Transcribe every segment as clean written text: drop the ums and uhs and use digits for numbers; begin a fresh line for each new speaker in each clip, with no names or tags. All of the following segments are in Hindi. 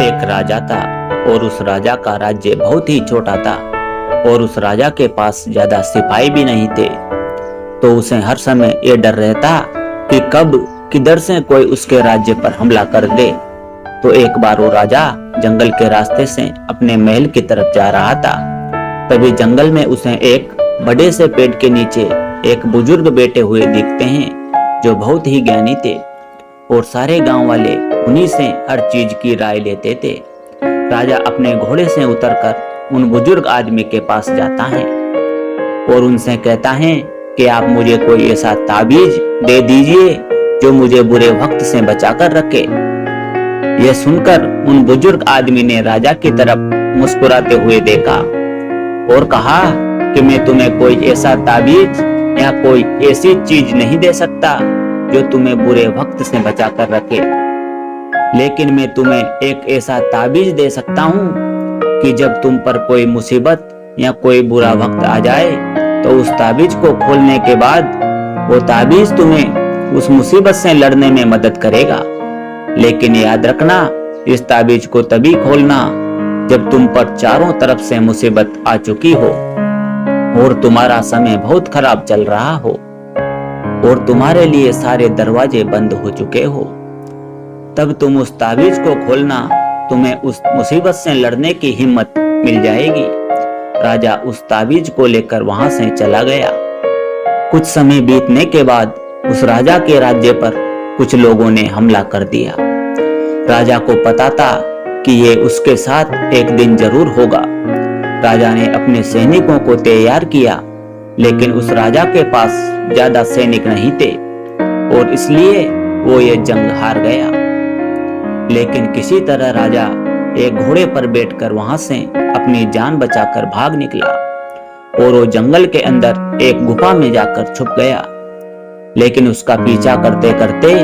एक राजा था और उस राजा का राज्य बहुत ही छोटा था और उस राजा के पास ज्यादा सिपाही भी नहीं थे। तो उसे हर समय ये डर रहता कि कब किधर से कोई उसके राज्य पर हमला कर दे। तो एक बार वो राजा जंगल के रास्ते से अपने महल की तरफ जा रहा था। तभी जंगल में उसे एक बड़े से पेड़ के नीचे एक बुजुर्ग बैठे हुए दिखते हैं जो बहुत ही ज्ञानी थे और सारे गांव वाले उन्हीं से हर चीज की राय लेते थे। राजा अपने घोड़े से उतरकर उन बुजुर्ग आदमी के पास जाता है और उनसे कहता है कि आप मुझे कोई ऐसा ताबीज दे दीजिए जो मुझे बुरे वक्त से बचाकर रखे। यह सुनकर उन बुजुर्ग आदमी ने राजा की तरफ मुस्कुराते हुए देखा और कहा कि मैं तुम्हें कोई ऐसा ताबीज या कोई ऐसी चीज नहीं दे सकता जो तुम्हें बुरे वक्त से बचाकर रखे, लेकिन मैं तुम्हें एक ऐसा ताबीज दे सकता हूँ कि जब तुम पर कोई मुसीबत या कोई बुरा वक्त आ जाए तो उस ताबीज को खोलने के बाद वो ताबीज तुम्हें उस मुसीबत से लड़ने में मदद करेगा। लेकिन याद रखना, इस ताबीज को तभी खोलना जब तुम पर चारों तरफ से मुसीबत आ चुकी हो और तुम्हारा समय बहुत खराब चल रहा हो और तुम्हारे लिए सारे दरवाजे बंद हो चुके हो। तब तुम उस ताबीज को खोलना, तुम्हें उस मुसीबत से लड़ने की हिम्मत मिल जाएगी। राजा उस ताबीज को लेकर वहां से चला गया। कुछ समय बीतने के बाद उस राजा के राज्य पर कुछ लोगों ने हमला कर दिया। राजा को पता था कि ये उसके साथ एक दिन जरूर होगा। राजा ने अपने सैनिकों को तैयार किया, लेकिन उस राजा के पास ज्यादा सैनिक नहीं थे और इसलिए वो ये जंग हार गया। लेकिन किसी तरह राजा एक घोड़े पर बैठकर वहां से अपनी जान बचाकर भाग निकला और वो जंगल के अंदर एक गुफा में जाकर छुप गया। लेकिन उसका पीछा करते करते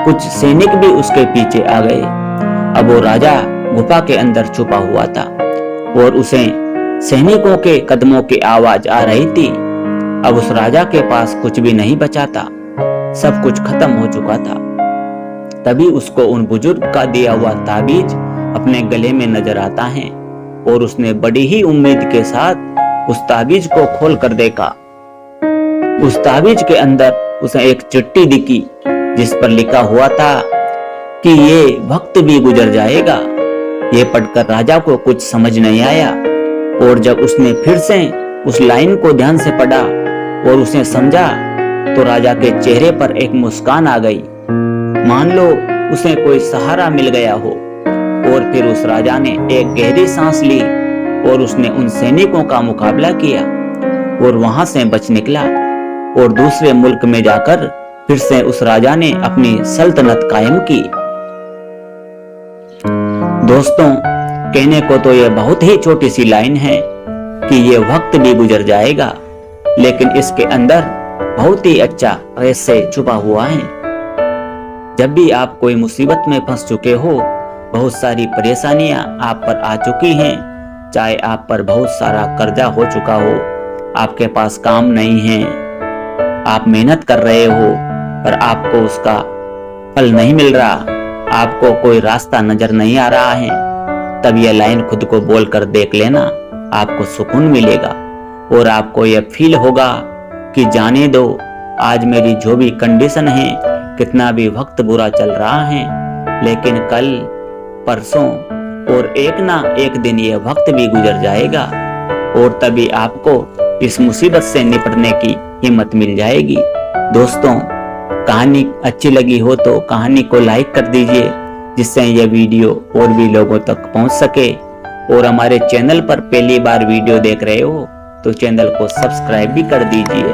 कुछ सैनिक भी उसके पीछे आ गए। अब वो राजा गुफा के अंदर छुपा हुआ था और उसे सैनिकों के कदमों की आवाज आ रही थी। अब उस राजा के पास कुछ भी नहीं बचा था, सब कुछ खत्म हो चुका था। तभी उसको उन बुजुर्ग का दिया हुआ ताबीज अपने गले में नजर आता है और उसने बड़ी ही उम्मीद के साथ उस ताबीज को खोल कर देखा। उस ताबीज के अंदर उसे एक चिट्ठी दिखी जिस पर लिखा हुआ था कि ये वक्त भी गुजर जाएगा। ये पढ़कर राजा को कुछ समझ नहीं आया और जब उसने फिर से उस लाइन को ध्यान से पढ़ा और उसे समझा तो राजा के चेहरे पर एक मुस्कान आ गई, मान लो उसे कोई सहारा मिल गया हो। और फिर उस राजा ने एक गहरी सांस ली और उसने उन सैनिकों का मुकाबला किया और वहां से बच निकला और दूसरे मुल्क में जाकर फिर से उस राजा ने अपनी सल्तनत कायम की। दोस्तों, कहने को तो यह बहुत ही छोटी सी लाइन है कि ये वक्त भी गुजर जाएगा, लेकिन इसके अंदर बहुत ही अच्छा रहस्य छुपा हुआ है। जब भी आप कोई मुसीबत में फंस चुके हो, बहुत सारी परेशानियां आप पर आ चुकी हैं, चाहे आप पर बहुत सारा कर्जा हो चुका हो, आपके पास काम नहीं है, आप मेहनत कर रहे हो पर आपको उसका फल नहीं मिल रहा, आपको कोई रास्ता नजर नहीं आ रहा है, तब यह लाइन खुद को बोलकर देख लेना, आपको सुकून मिलेगा और आपको यह फील होगा कि जाने दो, आज मेरी जो भी कंडीशन है, कितना भी वक्त बुरा चल रहा है, लेकिन कल परसों और एक ना एक दिन यह वक्त भी गुजर जाएगा और तभी आपको इस मुसीबत से निपटने की हिम्मत मिल जाएगी। दोस्तों, कहानी अच्छी लगी हो तो कहानी को लाइक कर दीजिए, जिससे यह वीडियो और भी लोगों तक पहुंच सके। और हमारे चैनल पर पहली बार वीडियो देख रहे हो तो चैनल को सब्सक्राइब भी कर दीजिए।